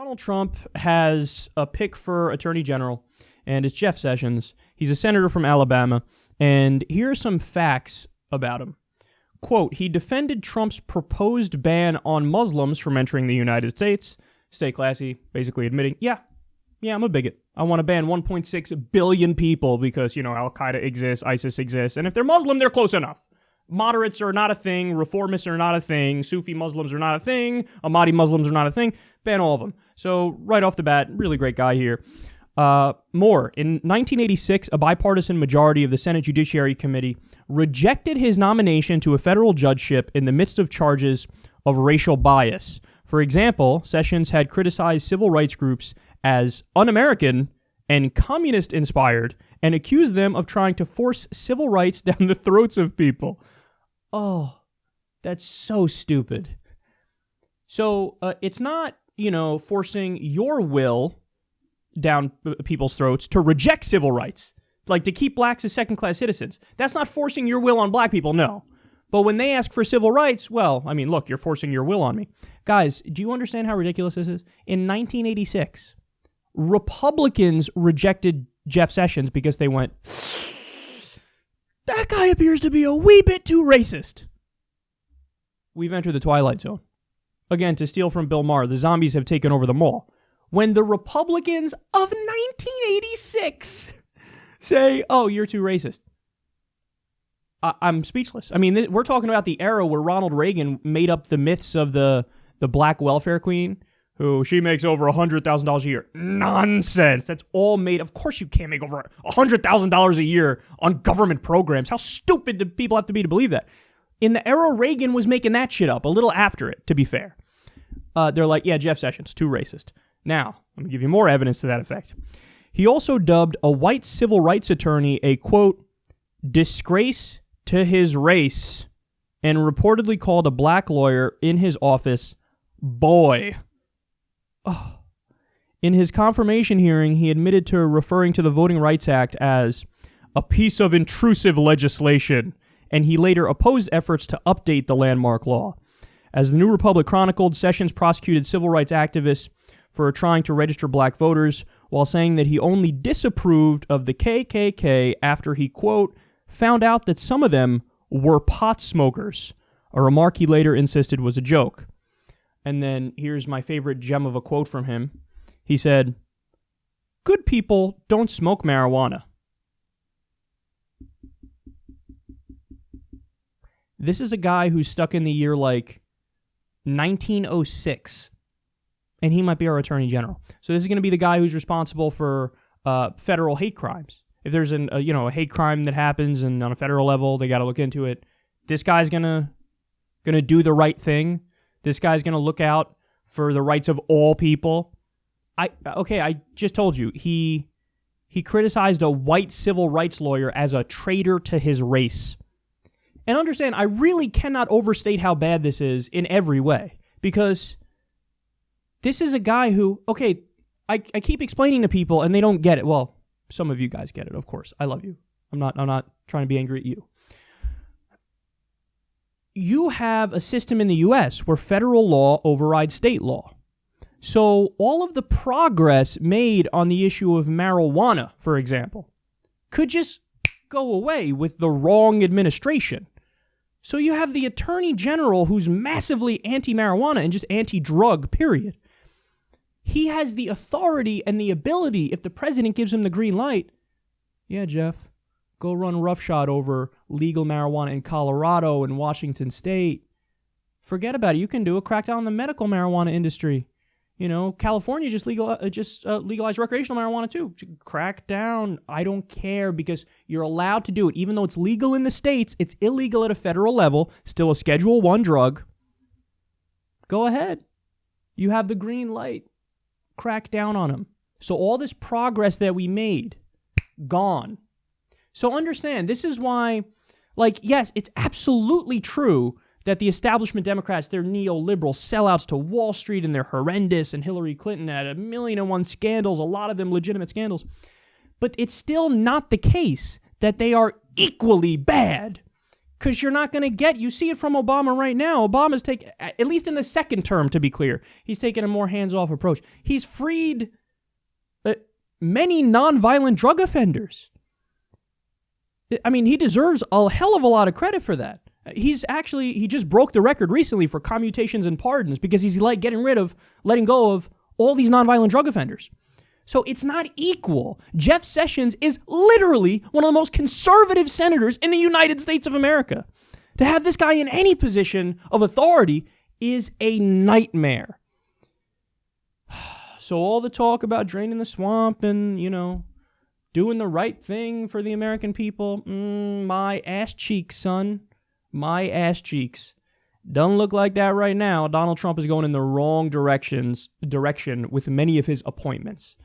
Donald Trump has a pick for Attorney General, and it's Jeff Sessions. He's a senator from Alabama, and here are some facts about him. Quote, he defended Trump's proposed ban on Muslims from entering the United States. Stay classy, basically admitting, yeah, I'm a bigot. I want to ban 1.6 billion people because, Al-Qaeda exists, ISIS exists, and if they're Muslim, they're close enough. Moderates are not a thing, reformists are not a thing, Sufi Muslims are not a thing, Ahmadi Muslims are not a thing. Ban all of them. So right off the bat, really great guy here. More. In 1986, a bipartisan majority of the Senate Judiciary Committee rejected his nomination to a federal judgeship in the midst of charges of racial bias. For example, Sessions had criticized civil rights groups as un-American and communist-inspired and accused them of trying to force civil rights down the throats of people. Oh, that's so stupid. So it's not, forcing your will down people's throats to reject civil rights, like to keep blacks as second-class citizens. That's not forcing your will on black people, no. But when they ask for civil rights, well, look, you're forcing your will on me. Guys, do you understand how ridiculous this is? In 1986, Republicans rejected Jeff Sessions because they went, that guy appears to be a wee bit too racist. We've entered the Twilight Zone. Again, to steal from Bill Maher, the zombies have taken over the mall. When the Republicans of 1986 say, oh, you're too racist, I'm speechless. We're talking about the era where Ronald Reagan made up the myths of the black welfare queen, who she makes over $100,000 a year. Nonsense. That's all made. Of course you can't make over $100,000 a year on government programs. How stupid do people have to be to believe that? In the era Reagan was making that shit up, a little after it, to be fair. They're like, yeah, Jeff Sessions, too racist. Now, let me give you more evidence to that effect. He also dubbed a white civil rights attorney a, quote, disgrace to his race, and reportedly called a black lawyer in his office boy. Oh. In his confirmation hearing, he admitted to referring to the Voting Rights Act as a piece of intrusive legislation, and he later opposed efforts to update the landmark law. As the New Republic chronicled, Sessions prosecuted civil rights activists for trying to register black voters, while saying that he only disapproved of the KKK after he, quote, found out that some of them were pot smokers, a remark he later insisted was a joke. And then here's my favorite gem of a quote from him. He said, good people don't smoke marijuana. This is a guy who's stuck in the year like 1906. And he might be our attorney general. So this is going to be the guy who's responsible for federal hate crimes. If there's a hate crime that happens and on a federal level, they got to look into it. This guy's gonna do the right thing. This guy's gonna look out for the rights of all people. I just told you he criticized a white civil rights lawyer as a traitor to his race. And understand, I really cannot overstate how bad this is in every way, because this is a guy who, okay, I keep explaining to people and they don't get it. Well, some of you guys get it, of course. I love you. I'm not trying to be angry at you. You have a system in the U.S. where federal law overrides state law. So all of the progress made on the issue of marijuana, for example, could just go away with the wrong administration. So you have the attorney general who's massively anti-marijuana and just anti-drug, period. He has the authority and the ability, if the president gives him the green light, yeah, Jeff, go run roughshod over legal marijuana in Colorado and Washington State. Forget about it. You can do a crackdown on the medical marijuana industry. California just legalized recreational marijuana too. Crack down. I don't care, because you're allowed to do it. Even though it's legal in the states, it's illegal at a federal level. Still a Schedule I drug. Go ahead. You have the green light. Crack down on them. So all this progress that we made, gone. So understand, this is why, yes, it's absolutely true that the establishment Democrats, they're neoliberal sellouts to Wall Street, and they're horrendous, and Hillary Clinton had 1,000,001 scandals, a lot of them legitimate scandals. But it's still not the case that they are equally bad. Because you're not going to get, you see it from Obama right now. Obama's taking, at least in the second term, to be clear, he's taken a more hands-off approach. He's freed many nonviolent drug offenders. I mean, he deserves a hell of a lot of credit for that. He just broke the record recently for commutations and pardons because he's like letting go of all these nonviolent drug offenders. So it's not equal. Jeff Sessions is literally one of the most conservative senators in the United States of America. To have this guy in any position of authority is a nightmare. So all the talk about draining the swamp and, doing the right thing for the American people, my ass cheeks, son. My ass cheeks. Doesn't look like that right now. Donald Trump is going in the wrong direction with many of his appointments.